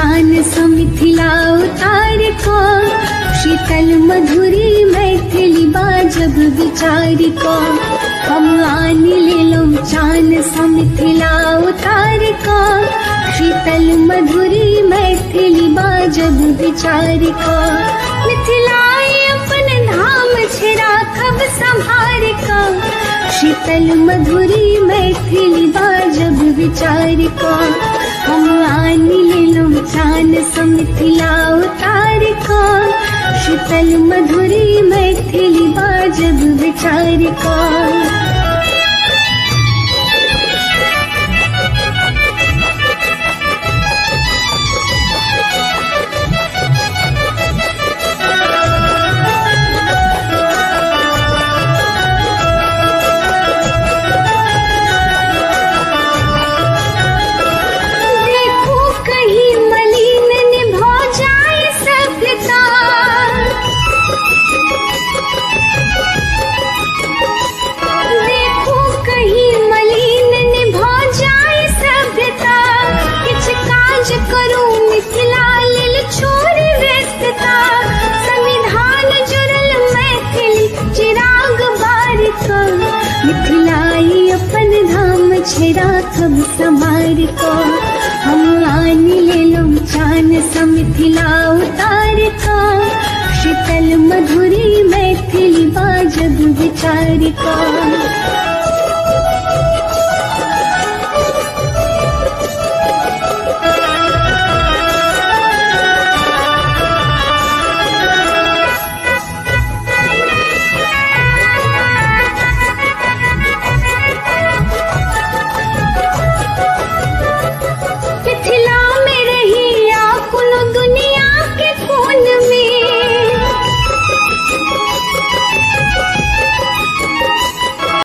चान सा मिथिला उतार को, शीतल मधुरी मैथिली बाजब विचार को। हम आन लेलम चान सा मिथिला उतार को, शीतल मधुरी मैथिली बाजब विचार को। मिथिलाए अपन धाम छे राखब संभार को, शीतल मधुरी मैथिली बाजब विचार को। हम आन लेलम चान सा मिथिला उतार को, शीतल मधुरी मैथिली बाजब विचार को। मिथिलाई अपन धाम छे राखब संभार को। हम आन लेलम चान सा मिथिला उतार को, शीतल मधुरी मैथिली बाजब विचार को।